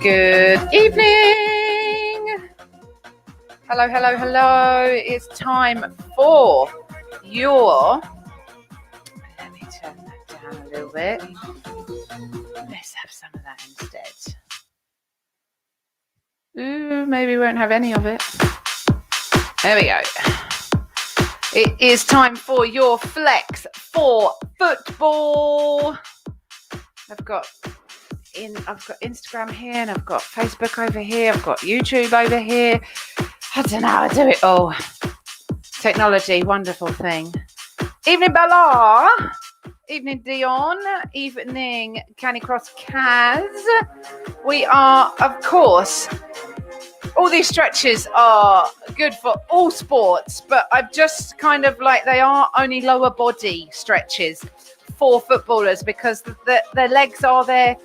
Good evening. Hello, hello, hello. It's time for your... Let me turn that down a little bit. Let's have some of that instead. Ooh, maybe we won't have any of it. There we go. It is time for your flex for football. I've got Instagram here and I've got Facebook over here. I've got YouTube over here. I don't know how to do it all. Technology, wonderful thing. Evening, Bella. Evening, Dion. Evening, Canny Cross Kaz. We are, of course, all these stretches are good for all sports, but I've just kind of like, they are only lower body stretches for footballers because their legs are their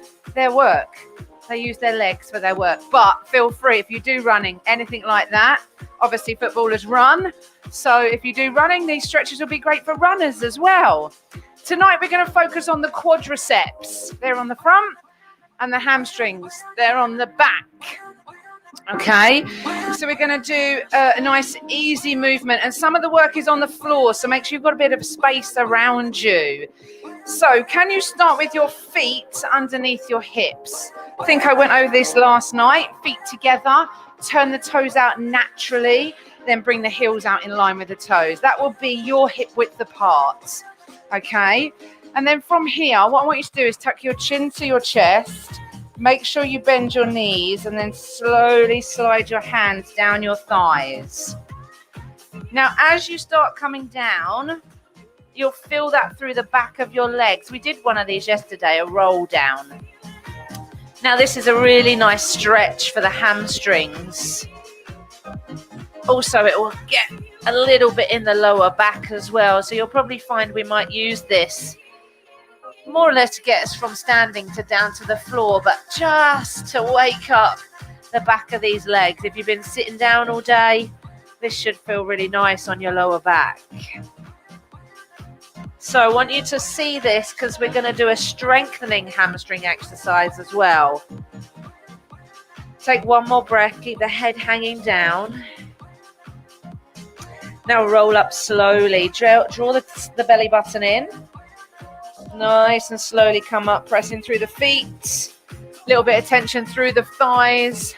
work. They use their legs for their work. But feel free, if you do running, anything like that, obviously footballers run. So if you do running, these stretches will be great for runners as well. Tonight, we're going to focus on the quadriceps. They're on the front, and the hamstrings. They're on the back. Okay, so we're going to do a nice easy movement, and some of the work is on the floor, so make sure you've got a bit of space around you. So can you start with your feet underneath your hips? I think I went over this last night. Feet together, turn the toes out naturally, then bring the heels out in line with the toes. That will be your hip width apart. Okay, and then from here, what I want you to do is tuck your chin to your chest. Make sure you bend your knees and then slowly slide your hands down your thighs. Now, as you start coming down, you'll feel that through the back of your legs. We did one of these yesterday, a roll down. Now, this is a really nice stretch for the hamstrings. Also, it will get a little bit in the lower back as well. So you'll probably find we might use this more or less to get us from standing to down to the floor, but just to wake up the back of these legs. If you've been sitting down all day, this should feel really nice on your lower back. So I want you to see this because we're going to do a strengthening hamstring exercise as well. Take one more breath, keep the head hanging down. Now roll up slowly, draw the belly button in. Nice and slowly come up, pressing through the feet. A little bit of tension through the thighs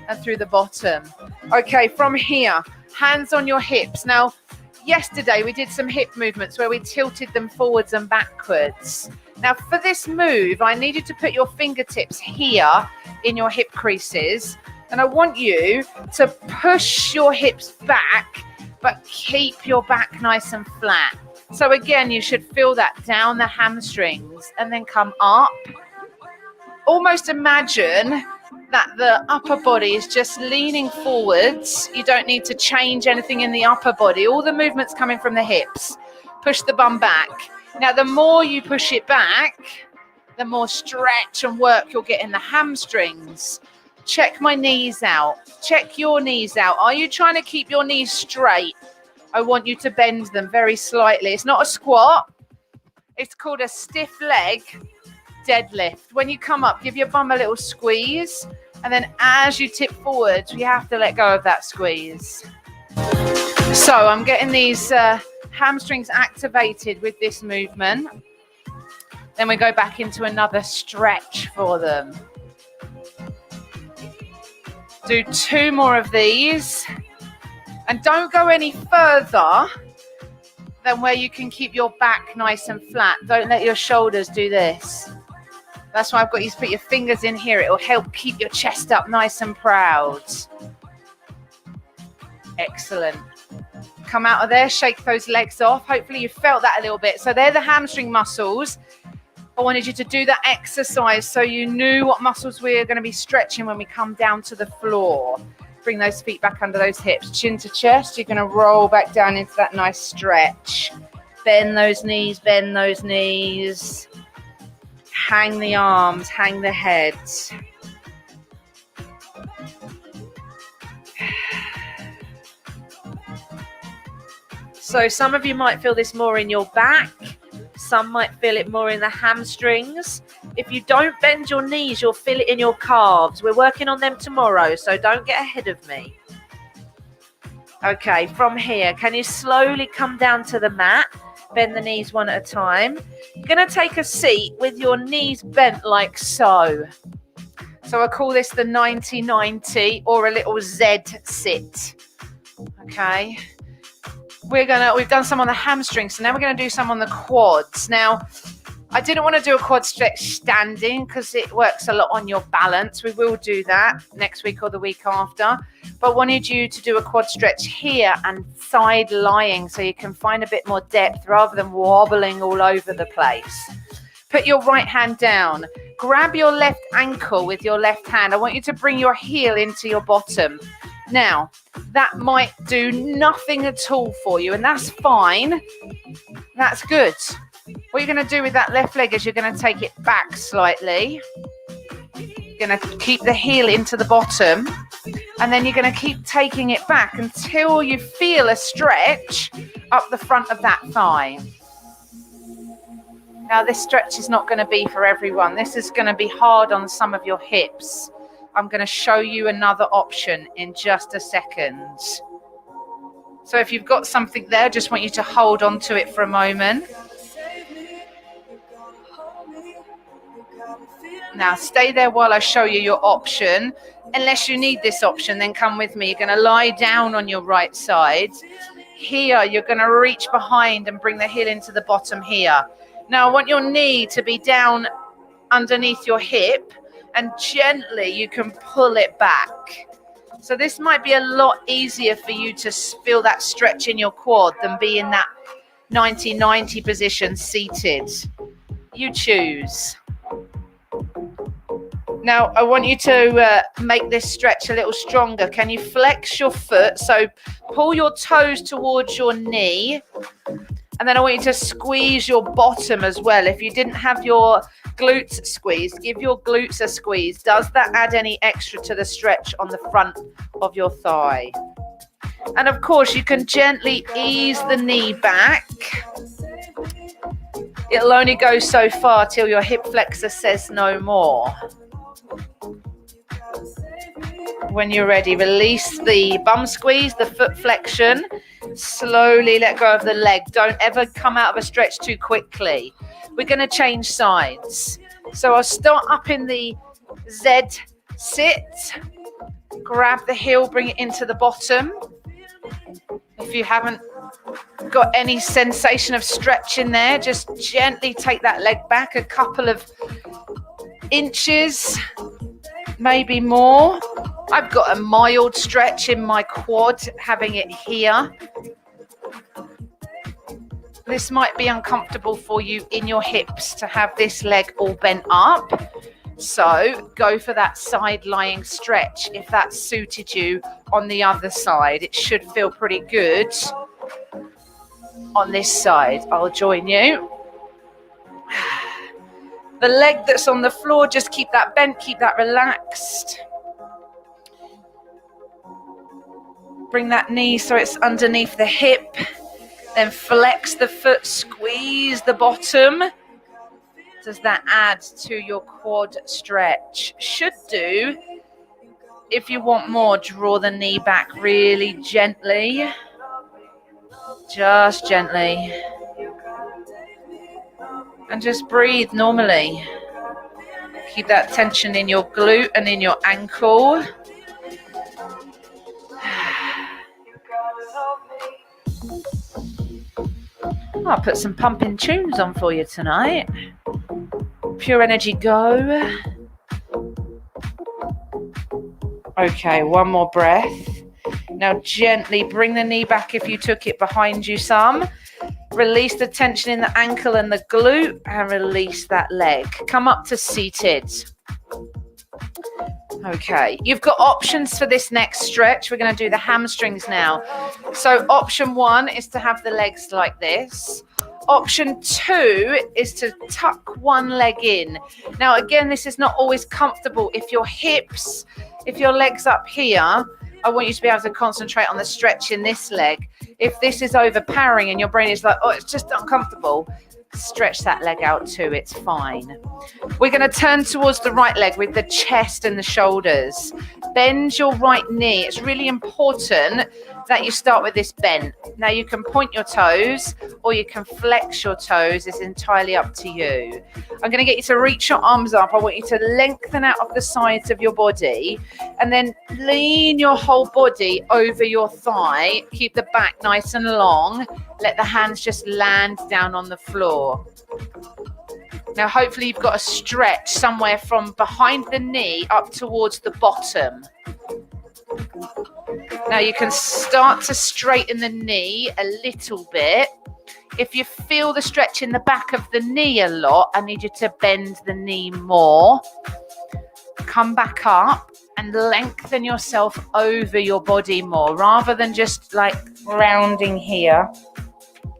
and through the bottom. Okay, from here, hands on your hips. Now, yesterday we did some hip movements where we tilted them forwards and backwards. Now, for this move, I need you to put your fingertips here in your hip creases. And I want you to push your hips back, but keep your back nice and flat. So again, you should feel that down the hamstrings and then come up. Almost imagine that the upper body is just leaning forwards. You don't need to change anything in the upper body. All the movement's coming from the hips. Push the bum back. Now, the more you push it back, the more stretch and work you'll get in the hamstrings. Check my knees out. Check your knees out. Are you trying to keep your knees straight? I want you to bend them very slightly. It's not a squat. It's called a stiff leg deadlift. When you come up, give your bum a little squeeze. And then as you tip forward, you have to let go of that squeeze. So I'm getting these hamstrings activated with this movement. Then we go back into another stretch for them. Do 2 more of these. And don't go any further than where you can keep your back nice and flat. Don't let your shoulders do this. That's why I've got you to put your fingers in here. It will help keep your chest up nice and proud. Excellent. Come out of there, shake those legs off. Hopefully you felt that a little bit. So they're the hamstring muscles. I wanted you to do that exercise so you knew what muscles we're going to be stretching when we come down to the floor. Bring those feet back under those hips, chin to chest. You're going to roll back down into that nice stretch. Bend those knees, bend those knees. Hang the arms, hang the head. So some of you might feel this more in your back. Some might feel it more in the hamstrings. If you don't bend your knees, you'll feel it in your calves. We're working on them tomorrow, so don't get ahead of me. Okay, from here, can you slowly come down to the mat? Bend the knees one at a time. You're going to take a seat with your knees bent like so. So I call this the 90-90 or a little Z sit. Okay. We've done some on the hamstrings, so now we're going to do some on the quads. Now, I didn't want to do a quad stretch standing because it works a lot on your balance. We will do that next week or the week after. But wanted you to do a quad stretch here and side lying so you can find a bit more depth rather than wobbling all over the place. Put your right hand down. Grab your left ankle with your left hand. I want you to bring your heel into your bottom. Now, that might do nothing at all for you, and that's fine. That's good. What you're going to do with that left leg is you're going to take it back slightly. You're going to keep the heel into the bottom, and then you're going to keep taking it back until you feel a stretch up the front of that thigh. Now, this stretch is not going to be for everyone. This is going to be hard on some of your hips. I'm going to show you another option in just a second. So if you've got something there, just want you to hold on to it for a moment. Now stay there while I show you your option. Unless you need this option, then come with me. You're going to lie down on your right side. Here, you're going to reach behind and bring the heel into the bottom here. Now I want your knee to be down underneath your hip, and gently you can pull it back. So this might be a lot easier for you to feel that stretch in your quad than be in that 90-90 position seated. You choose. Now I want you to make this stretch a little stronger. Can you flex your foot? So pull your toes towards your knee. And then I want you to squeeze your bottom as well. If you didn't have your glutes squeezed, give your glutes a squeeze. Does that add any extra to the stretch on the front of your thigh? And of course, you can gently ease the knee back. It'll only go so far till your hip flexor says no more. When you're ready, release the bum squeeze, the foot flexion. Slowly let go of the leg. Don't ever come out of a stretch too quickly. We're going to change sides. So I'll start up in the Z sit. Grab the heel, bring it into the bottom. If you haven't got any sensation of stretch in there, just gently take that leg back a couple of inches, maybe more. I've got a mild stretch in my quad, having it here. This might be uncomfortable for you in your hips to have this leg all bent up. So go for that side lying stretch if that suited you on the other side. It should feel pretty good on this side. I'll join you. The leg that's on the floor, just keep that bent, keep that relaxed. Bring that knee so it's underneath the hip. Then flex the foot, squeeze the bottom. Does that add to your quad stretch? Should do. If you want more, draw the knee back really gently. Just gently. And just breathe normally. Keep that tension in your glute and in your ankle. I'll put some pumping tunes on for you tonight. Pure Energy Go. Okay, one more breath. Now gently bring the knee back if you took it behind you some. Release the tension in the ankle and the glute and release that leg. Come up to seated. Okay, you've got options for this next stretch. We're going to do the hamstrings now. So option 1 is to have the legs like this. Option 2 is to tuck one leg in. Now, again, this is not always comfortable. If your leg's up here, I want you to be able to concentrate on the stretch in this leg. If this is overpowering and your brain is like, oh, it's just uncomfortable, Stretch that leg out too, it's fine. We're going to turn towards the right leg with the chest and the shoulders. Bend your right knee. It's really important that you start with this bent. Now you can point your toes or you can flex your toes. It's entirely up to you. I'm going to get you to reach your arms up. I want you to lengthen out of the sides of your body and then lean your whole body over your thigh. Keep the back nice and long. Let the hands just land down on the floor. Now, hopefully you've got a stretch somewhere from behind the knee up towards the bottom. Now you can start to straighten the knee a little bit. If you feel the stretch in the back of the knee a lot, I need you to bend the knee more. Come back up and lengthen yourself over your body more rather than just like rounding here.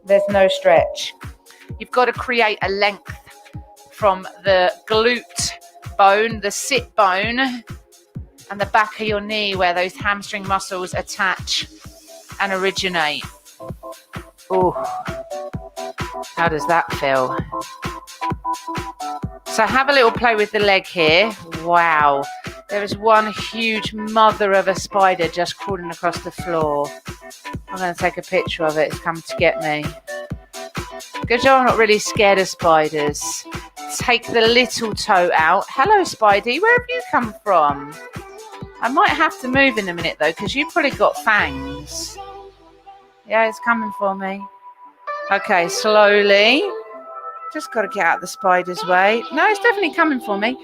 There's no stretch. You've got to create a length from the glute bone, the sit bone, and the back of your knee where those hamstring muscles attach and originate. Oh, how does that feel? So have a little play with the leg here. Wow, there is one huge mother of a spider just crawling across the floor. I'm going to take a picture of it. It's come to get me. Good job, I'm not really scared of spiders. Take the little toe out. Hello, Spidey. Where have you come from? I might have to move in a minute, though, because you've probably got fangs. Yeah, it's coming for me. Okay, slowly. Just got to get out of the spider's way. No, it's definitely coming for me.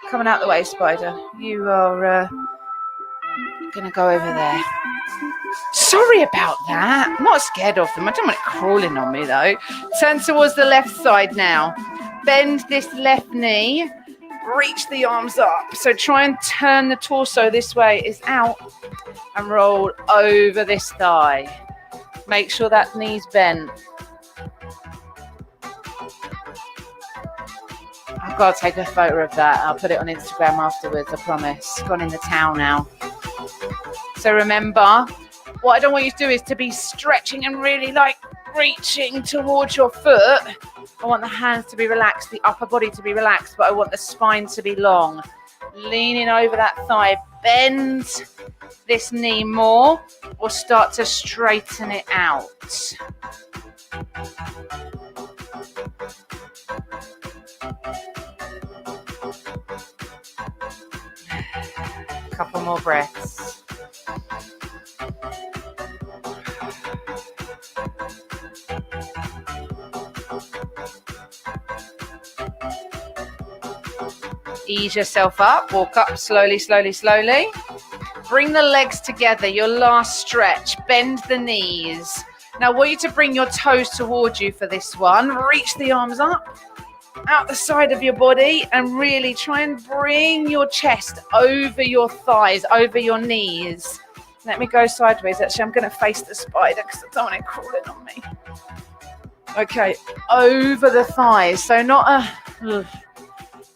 Coming out the way, spider. You are going to go over there. Sorry about that. I'm not scared of them. I don't want it crawling on me, though. Turn towards the left side now. Bend this left knee. Reach the arms up. So try and turn the torso this way. It's out. And roll over this thigh. Make sure that knee's bent. I've got to take a photo of that. I'll put it on Instagram afterwards, I promise. It's gone in the towel now. So remember, what I don't want you to do is to be stretching and really like reaching towards your foot. I want the hands to be relaxed, the upper body to be relaxed, but I want the spine to be long. Leaning over that thigh, bend this knee more or start to straighten it out. Couple more breaths. Ease yourself up, walk up slowly, slowly, slowly. Bring the legs together, your last stretch. Bend the knees. Now I want you to bring your toes towards you for this one. Reach the arms up, out the side of your body, and really try and bring your chest over your thighs, over your knees. Let me go sideways. Actually, I'm going to face the spider because I don't want it crawling on me. Okay, over the thighs. So not a...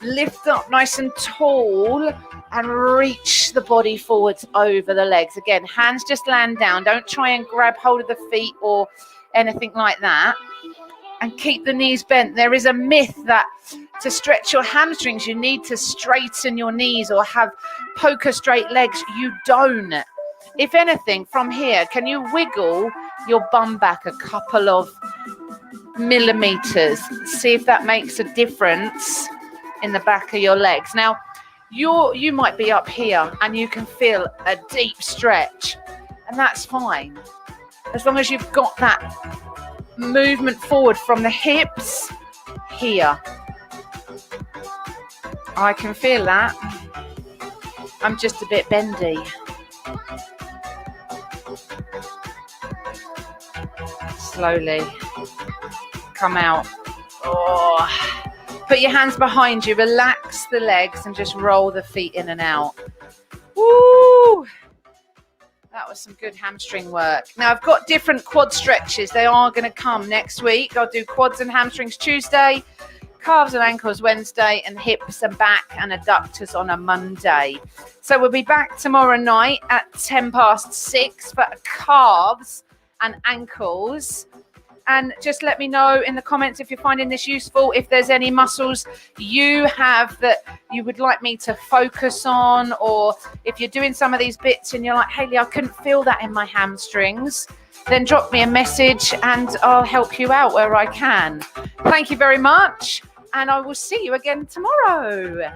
Lift up nice and tall and reach the body forwards over the legs. Again, hands just land down. Don't try and grab hold of the feet or anything like that. And keep the knees bent. There is a myth that to stretch your hamstrings, you need to straighten your knees or have poker straight legs. You don't. If anything, from here, can you wiggle your bum back a couple of millimeters? See if that makes a difference in the back of your legs. Now, you might be up here and you can feel a deep stretch, and that's fine. As long as you've got that movement forward from the hips here. I can feel that. I'm just a bit bendy. Slowly come out. Oh. Put your hands behind you, relax the legs and just roll the feet in and out. Woo! That was some good hamstring work. Now I've got different quad stretches. They are going to come next week. I'll do quads and hamstrings Tuesday, calves and ankles Wednesday, and hips and back and adductors on a Monday. So we'll be back tomorrow night at 6:10 for calves and ankles. and just let me know in the comments if you're finding this useful, if there's any muscles you have that you would like me to focus on, or if you're doing some of these bits and you're like, Hayley, I couldn't feel that in my hamstrings, then drop me a message and I'll help you out where I can. Thank you very much, and I will see you again tomorrow.